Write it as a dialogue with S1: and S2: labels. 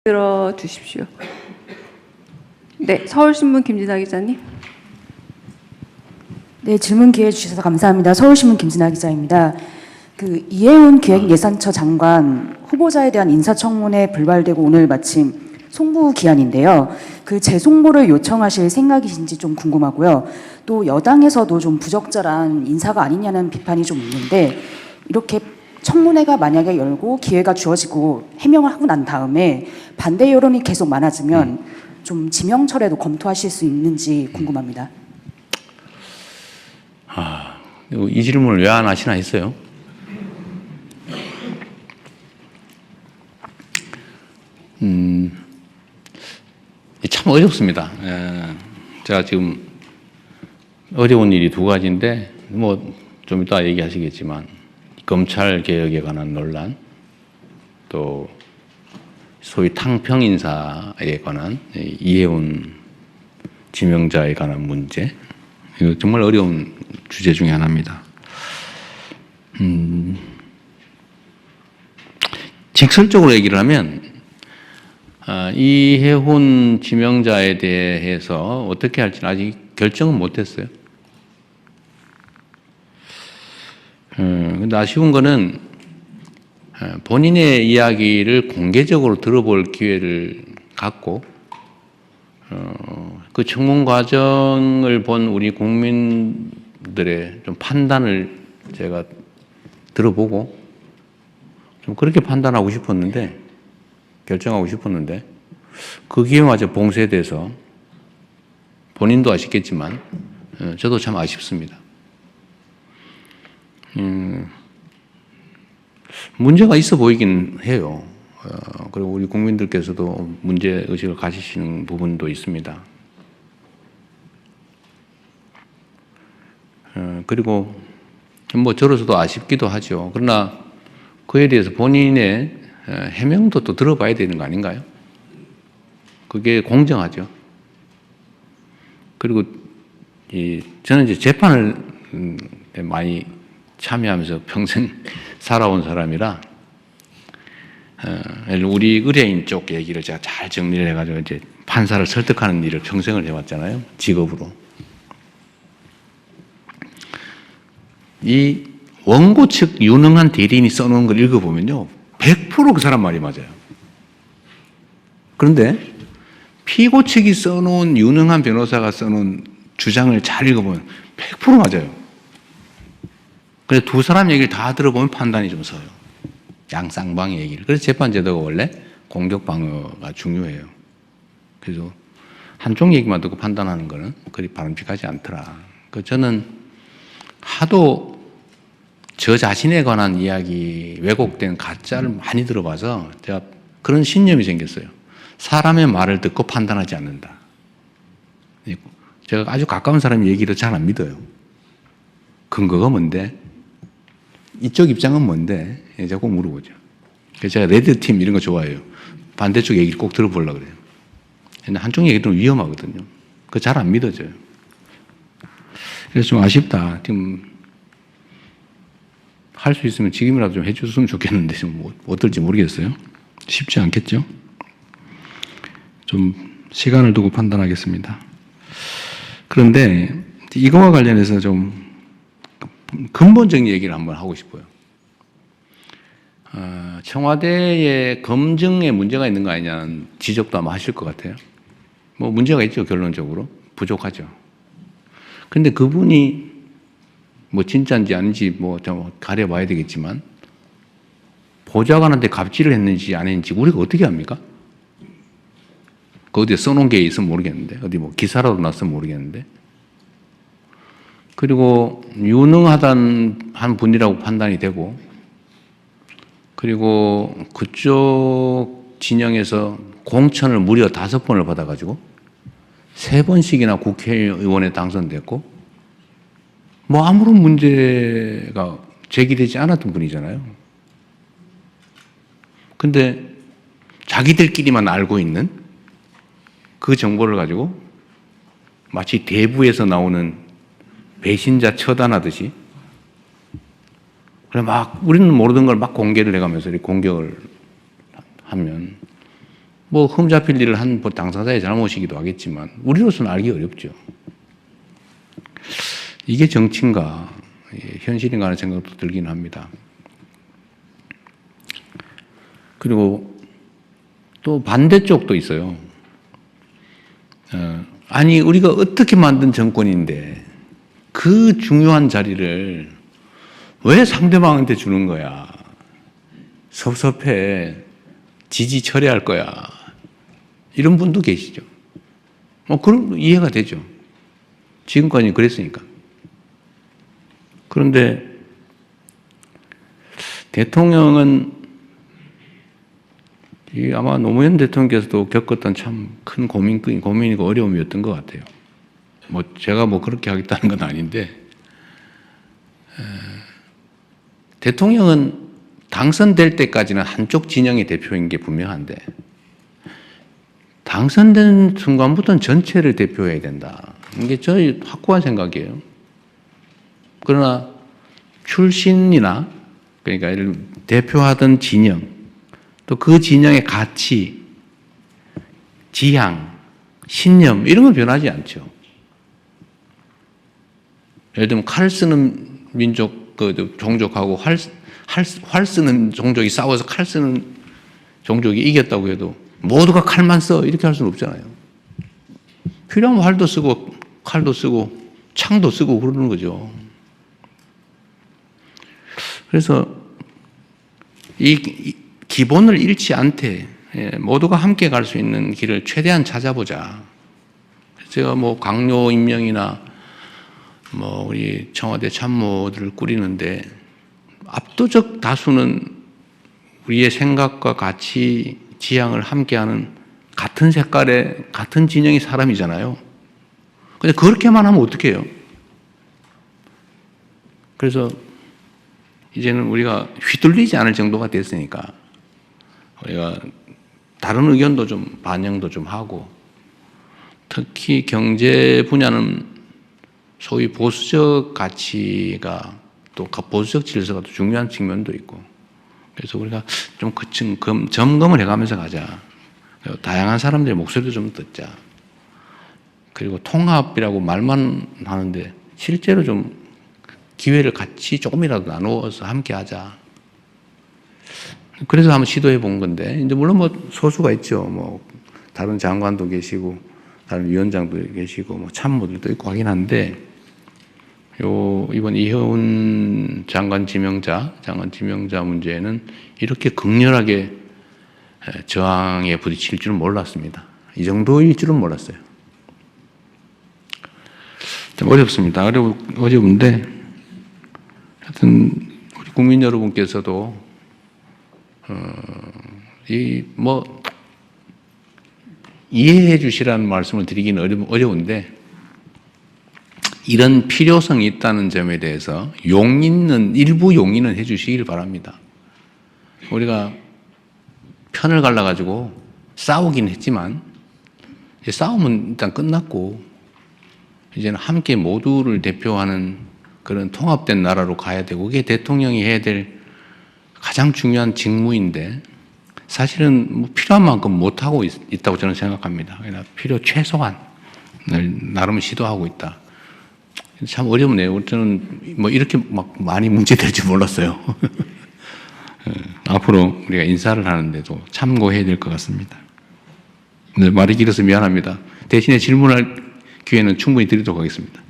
S1: 들어 주십시오. 네, 서울신문 김진아 기자님.
S2: 네, 질문 기회 주셔서 감사합니다. 서울신문 김진아 기자입니다. 이해훈 기획예산처 장관 후보자에 대한 인사청문회 불발되고 오늘 마침 송부 기한인데요. 재송부를 요청하실 생각이신지 좀 궁금하고요. 또 여당에서도 좀 부적절한 인사가 아니냐는 비판이 좀 있는데, 이렇게 청문회가 만약에 열고 기회가 주어지고 해명을 하고 난 다음에 반대 여론이 계속 많아지면 좀 지명철회도 검토하실 수 있는지 궁금합니다.
S3: 이 질문을 왜 안 하시나 했어요. 참 어렵습니다. 제가 지금 어려운 일이 두 가지인데, 좀 이따 얘기하시겠지만, 검찰 개혁에 관한 논란, 또 소위 탕평 인사에 관한 이해훈 지명자에 관한 문제, 이거 정말 어려운 주제 중에 하나입니다. 직설적으로 얘기를 하면 이해훈 지명자에 대해서 어떻게 할지는 아직 결정은 못했어요. 근데 아쉬운 거는 본인의 이야기를 공개적으로 들어볼 기회를 갖고 그 청문 과정을 본 우리 국민들의 좀 판단을 제가 들어보고 좀 그렇게 판단하고 싶었는데, 결정하고 싶었는데, 그 기회마저 봉쇄돼서 본인도 아쉽겠지만 저도 참 아쉽습니다. 문제가 있어 보이긴 해요. 그리고 우리 국민들께서도 문제 의식을 가지시는 부분도 있습니다. 그리고 저로서도 아쉽기도 하죠. 그러나 그에 대해서 본인의 해명도 또 들어봐야 되는 거 아닌가요? 그게 공정하죠. 그리고 저는 이제 재판을 많이 참여하면서 평생 살아온 사람이라 우리 의뢰인 쪽 얘기를 제가 잘 정리를 해가지고 이제 판사를 설득하는 일을 평생을 해왔잖아요. 직업으로. 이 원고 측 유능한 대리인이 써놓은 걸 읽어보면요, 100% 그 사람 말이 맞아요. 그런데 피고 측이 써놓은, 유능한 변호사가 써놓은 주장을 잘 읽어보면 100% 맞아요. 그래서 두 사람 얘기를 다 들어보면 판단이 좀 서요. 양쌍방의 얘기를. 그래서 재판제도가 원래 공격 방어가 중요해요. 그래서 한쪽 얘기만 듣고 판단하는 거는 그리 바람직하지 않더라. 저는 하도 저 자신에 관한 이야기, 왜곡된 가짜를 많이 들어봐서 제가 그런 신념이 생겼어요. 사람의 말을 듣고 판단하지 않는다. 제가 아주 가까운 사람 얘기를 잘 안 믿어요. 근거가 뭔데? 이쪽 입장은 뭔데? 자꾸 물어보죠. 그래서 제가 레드팀 이런 거 좋아해요. 반대쪽 얘기를 꼭 들어보려고 그래요. 근데 한쪽 얘기도 위험하거든요. 그거 잘 안 믿어져요. 그래서 좀 아쉽다. 지금 할 수 있으면 지금이라도 좀 해줬으면 좋겠는데 좀 어떨지 모르겠어요. 쉽지 않겠죠? 좀 시간을 두고 판단하겠습니다. 그런데 이거와 관련해서 좀 근본적인 얘기를 한번 하고 싶어요. 청와대의 검증에 문제가 있는 거 아니냐는 지적도 아마 하실 것 같아요. 문제가 있죠, 결론적으로. 부족하죠. 근데 그분이 진짜인지 아닌지 좀 가려봐야 되겠지만, 보좌관한테 갑질을 했는지 안 했는지 우리가 어떻게 합니까? 그 어디에 써놓은 게 있으면 모르겠는데, 어디 기사라도 났으면 모르겠는데. 그리고 유능하단 한 분이라고 판단이 되고, 그리고 그쪽 진영에서 공천을 무려 5번을 받아가지고 3번씩이나 국회의원에 당선됐고, 아무런 문제가 제기되지 않았던 분이잖아요. 근데 자기들끼리만 알고 있는 그 정보를 가지고 마치 대부에서 나오는 배신자 처단하듯이, 그래 우리는 모르던 걸 막 공개를 해가면서 이렇게 공격을 하면 뭐 흠잡힐 일을 한 당사자의 잘못이기도 하겠지만 우리로서는 알기 어렵죠. 이게 정치인가 현실인가 하는 생각도 들긴 합니다. 그리고 또 반대쪽도 있어요. 아니 우리가 어떻게 만든 정권인데 그 중요한 자리를 왜 상대방한테 주는 거야? 섭섭해. 지지 처리할 거야. 이런 분도 계시죠. 그럼 이해가 되죠. 지금까지 그랬으니까. 그런데 대통령은 아마 노무현 대통령께서도 겪었던 참 큰 고민이고 어려움이었던 것 같아요. 제가 그렇게 하겠다는 건 아닌데, 대통령은 당선될 때까지는 한쪽 진영의 대표인 게 분명한데, 당선된 순간부터는 전체를 대표해야 된다. 이게 저희 확고한 생각이에요. 그러나 출신이나, 그러니까 대표하던 진영, 또 그 진영의 가치, 지향, 신념 이런 건 변하지 않죠. 예를 들면 칼 쓰는 민족, 종족하고 활 쓰는 종족이 싸워서 칼 쓰는 종족이 이겼다고 해도 모두가 칼만 써 이렇게 할 수는 없잖아요. 필요하면 활도 쓰고 칼도 쓰고 창도 쓰고 그러는 거죠. 그래서 이 기본을 잃지 않되 모두가 함께 갈 수 있는 길을 최대한 찾아보자. 제가 강요 임명이나 우리 청와대 참모들을 꾸리는데 압도적 다수는 우리의 생각과 가치, 지향을 함께하는 같은 색깔의 같은 진영의 사람이잖아요. 근데 그렇게만 하면 어떻게 해요? 그래서 이제는 우리가 휘둘리지 않을 정도가 됐으니까 우리가 다른 의견도 좀 반영도 좀 하고, 특히 경제 분야는 소위 보수적 가치가 또 보수적 질서가 또 중요한 측면도 있고, 그래서 우리가 좀 점검을 해가면서 가자. 다양한 사람들의 목소리도 좀 듣자. 그리고 통합이라고 말만 하는데 실제로 좀 기회를 같이 조금이라도 나누어서 함께 하자. 그래서 한번 시도해 본 건데, 이제 물론 소수가 있죠. 다른 장관도 계시고, 다른 위원장도 계시고, 참모들도 있고 하긴 한데, 이번 이혜훈 장관 지명자 문제는 이렇게 극렬하게 저항에 부딪힐 줄은 몰랐습니다. 이 정도일 줄은 몰랐어요. 좀 어렵습니다. 어려운데, 하여튼, 우리 국민 여러분께서도, 이해해 주시라는 말씀을 드리기는 어려운데, 이런 필요성이 있다는 점에 대해서 일부 용인은 해 주시길 바랍니다. 우리가 편을 갈라가지고 싸우긴 했지만, 이제 싸움은 일단 끝났고, 이제는 함께 모두를 대표하는 그런 통합된 나라로 가야 되고, 그게 대통령이 해야 될 가장 중요한 직무인데, 사실은 필요한 만큼 못하고 있다고 저는 생각합니다. 그러나 필요 최소한을 나름 시도하고 있다. 참 어렵네요. 저는 이렇게 많이 문제될 줄 몰랐어요. 앞으로 우리가 인사를 하는데도 참고해야 될 것 같습니다. 말이 길어서 미안합니다. 대신에 질문할 기회는 충분히 드리도록 하겠습니다.